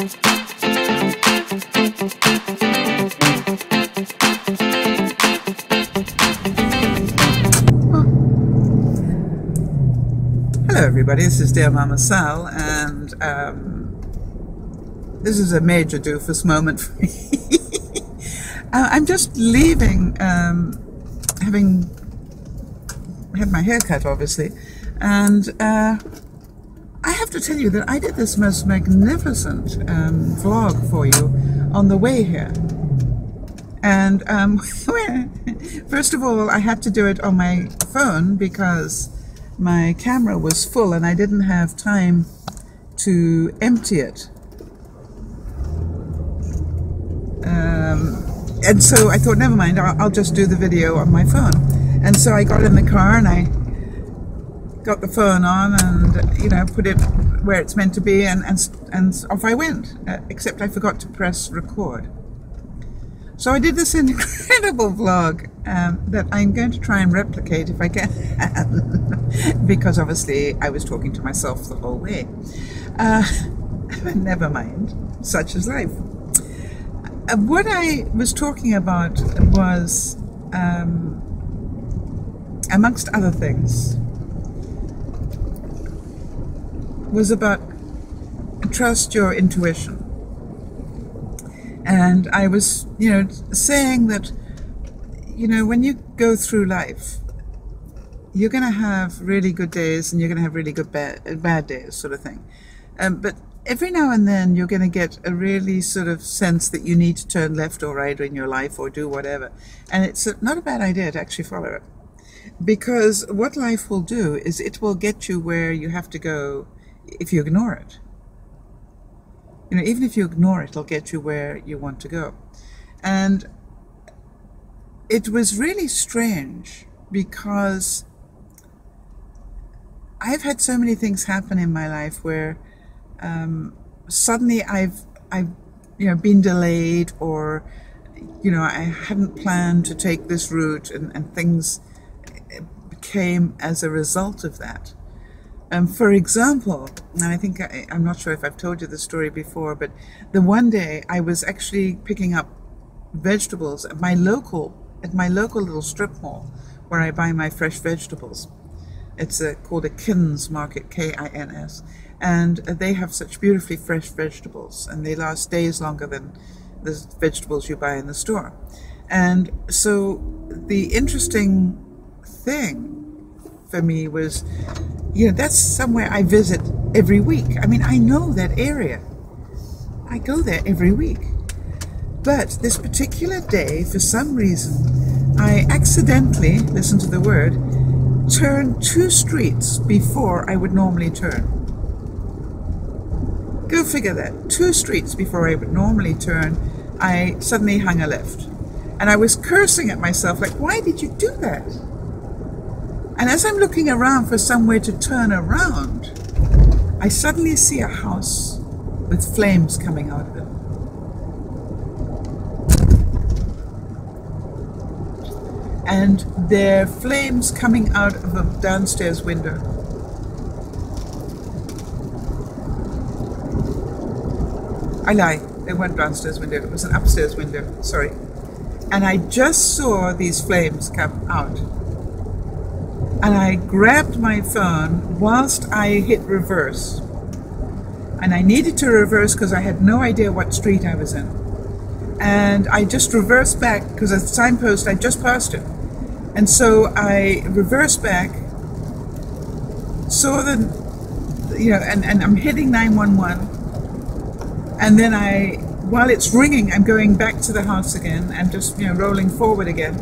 Hello everybody, this is DearMamaSal, and this is a major doofus moment for me. I'm just leaving, having had my hair cut obviously, and I have to tell you that I did this most magnificent vlog for you on the way here. And first of all, I had to do it on my phone because my camera was full and I didn't have time to empty it. And so I thought, never mind, I'll just do the video on my phone. And so I got in the car and I got the phone on and, you know, put it where it's meant to be, and off I went, except I forgot to press record. So I did this incredible vlog that I'm going to try and replicate if I can, because obviously I was talking to myself the whole way. Never mind, such is life. What I was talking about was, amongst other things, was about trust your intuition. And I was, you know, saying that, you know, when you go through life, you're going to have really good days and you're going to have really good bad days, sort of thing. But every now and then you're going to get a really sort of sense that you need to turn left or right in your life or do whatever. And it's not a bad idea to actually follow it. Because what life will do is it will get you where you have to go if you ignore it. You know, even if you ignore it, it'll get you where you want to go. And it was really strange because I've had so many things happen in my life where suddenly I've you know, been delayed, or, you know, I hadn't planned to take this route, and things came as a result of that. For example, and I think I'm not sure if I've told you the story before, but the one day I was actually picking up vegetables at my local little strip mall where I buy my fresh vegetables. It's called a Kins Market, K-I-N-S, and they have such beautifully fresh vegetables, and they last days longer than the vegetables you buy in the store. And so the interesting thing for me was, you know, that's somewhere I visit every week. I mean, I know that area. I go there every week. But this particular day, for some reason, I accidentally, listen to the word, turned 2 streets before I would normally turn. Go figure that. 2 streets before I would normally turn, I suddenly hung a left. And I was cursing at myself, like, why did you do that? And as I'm looking around for somewhere to turn around, I suddenly see a house with flames coming out of it. And there are flames coming out of a downstairs window. I lie, they weren't downstairs window, it was an upstairs window, sorry. And I just saw these flames come out. And I grabbed my phone whilst I hit reverse. And I needed to reverse because I had no idea what street I was in. And I just reversed back because at the signpost I just passed it. And so I reversed back, saw the, you know, and I'm hitting 911. And then while it's ringing, I'm going back to the house again and just, you know, rolling forward again.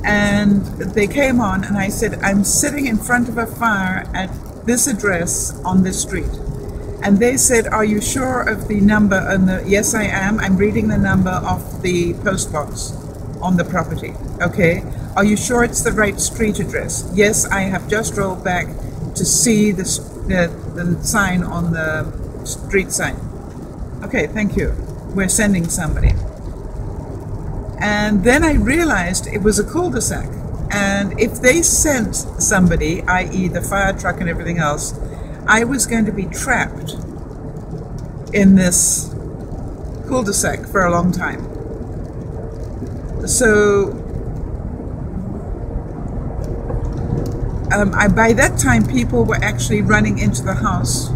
And they came on and I said, I'm sitting in front of a fire at this address on this street. And they said, are you sure of the number? And yes, I am. I'm reading the number off the post box on the property. Okay. Are you sure it's the right street address? Yes, I have just rolled back to see the sign on the street sign. Okay, thank you. We're sending somebody. And then I realized it was a cul-de-sac. And if they sent somebody, i.e. the fire truck and everything else, I was going to be trapped in this cul-de-sac for a long time. So by that time, people were actually running into the house,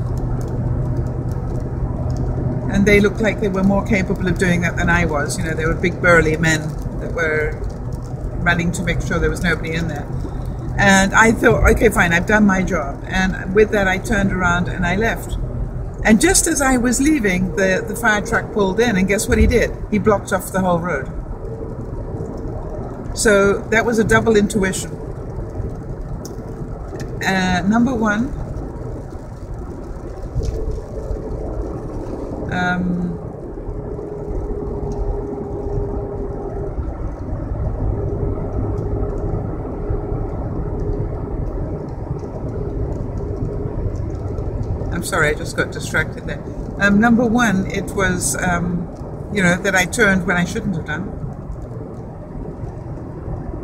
and they looked like they were more capable of doing that than I was. You know, they were big burly men that were running to make sure there was nobody in there. And I thought, okay, fine, I've done my job. And with that, I turned around and I left. And just as I was leaving, the fire truck pulled in, and guess what he did? He blocked off the whole road. So that was a double intuition. Number one, I'm sorry, I just got distracted there. Number one, it was, you know, that I turned when I shouldn't have done.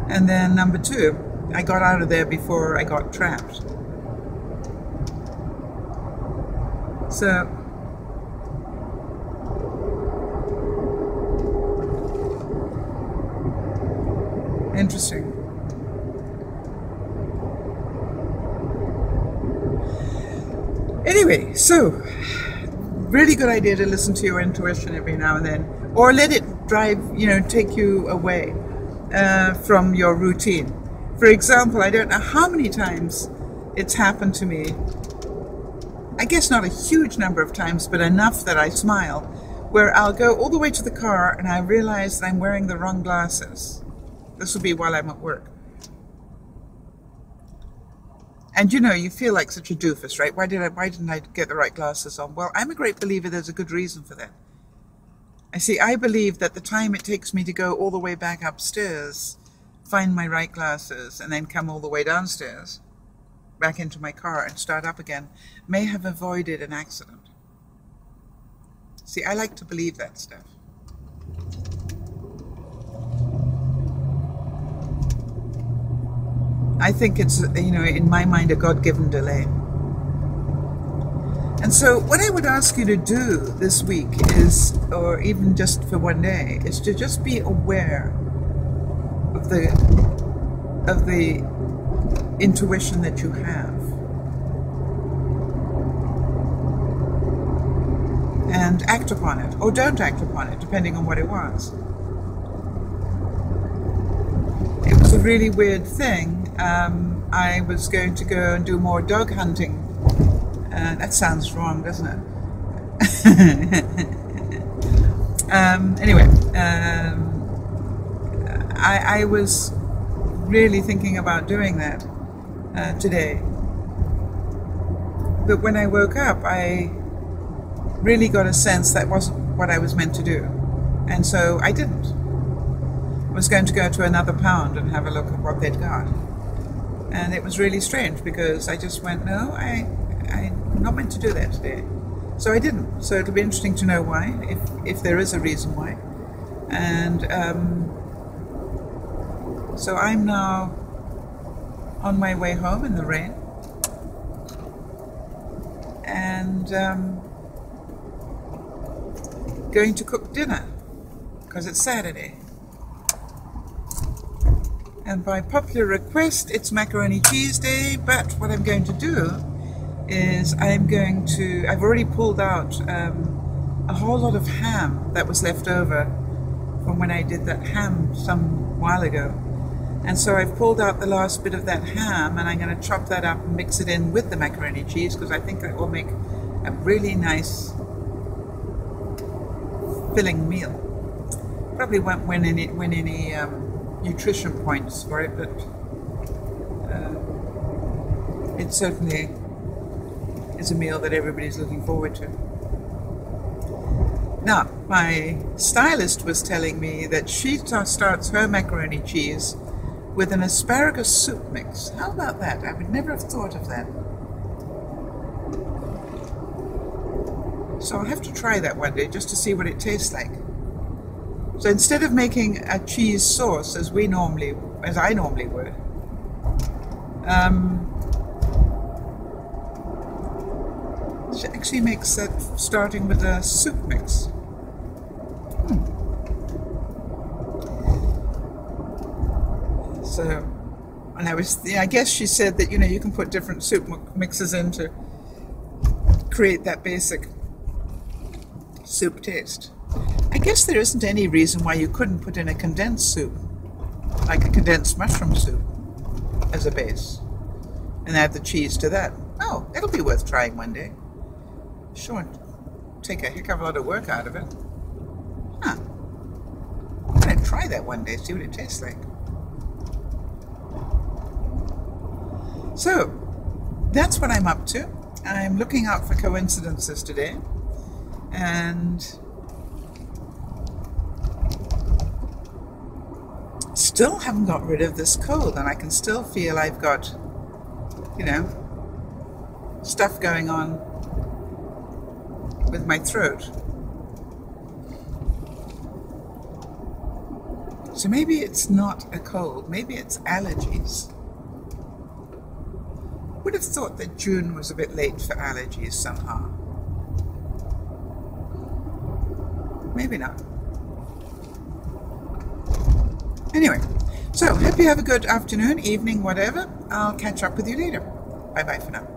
And then number two, I got out of there before I got trapped. So, interesting. Anyway, so really good idea to listen to your intuition every now and then, or let it drive, you know, take you away from your routine. For example, I don't know how many times it's happened to me, I guess not a huge number of times, but enough that I smile, where I'll go all the way to the car and I realize that I'm wearing the wrong glasses. This will be while I'm at work. And you know, you feel like such a doofus, right? Why didn't I get the right glasses on? Well, I'm a great believer there's a good reason for that. I believe that the time it takes me to go all the way back upstairs, find my right glasses, and then come all the way downstairs, back into my car and start up again, may have avoided an accident. See, I like to believe that stuff. I think it's, you know, in my mind, a God-given delay. And so what I would ask you to do this week is, or even just for one day, is to just be aware of the intuition that you have. And act upon it, or don't act upon it, depending on what it was. It was a really weird thing. I was going to go and do more dog hunting. That sounds wrong, doesn't it? Anyway, I was really thinking about doing that today. But when I woke up, I really got a sense that wasn't what I was meant to do. And so I didn't. I was going to go to another pound and have a look at what they'd got. And it was really strange because I just went, no, I'm not meant to do that today. So I didn't. So it'll be interesting to know why, if there is a reason why. And so I'm now on my way home in the rain. And going to cook dinner because it's Saturday. And by popular request, it's macaroni cheese day, but what I'm going to do is I've already pulled out a whole lot of ham that was left over from when I did that ham some while ago. And so I've pulled out the last bit of that ham, and I'm going to chop that up and mix it in with the macaroni cheese, because I think that will make a really nice filling meal. Probably won't win any nutrition points for it, but it certainly is a meal that everybody's looking forward to. Now, my stylist was telling me that she starts her macaroni cheese with an asparagus soup mix. How about that? I would never have thought of that. So I'll have to try that one day just to see what it tastes like. So instead of making a cheese sauce as I normally would, she actually makes that starting with a soup mix. So, and I guess she said that, you know, you can put different soup mixes in to create that basic soup taste. I guess there isn't any reason why you couldn't put in a condensed soup, like a condensed mushroom soup as a base, and add the cheese to that. Oh, it'll be worth trying one day. Sure, take a heck of a lot of work out of it. Huh. I'm gonna try that one day, see what it tastes like. So, that's what I'm up to. I'm looking out for coincidences today, and still haven't got rid of this cold, and I can still feel I've got, you know, stuff going on with my throat. So maybe it's not a cold, maybe it's allergies. Would have thought that June was a bit late for allergies somehow. Maybe not. Anyway, so hope you have a good afternoon, evening, whatever. I'll catch up with you later. Bye-bye for now.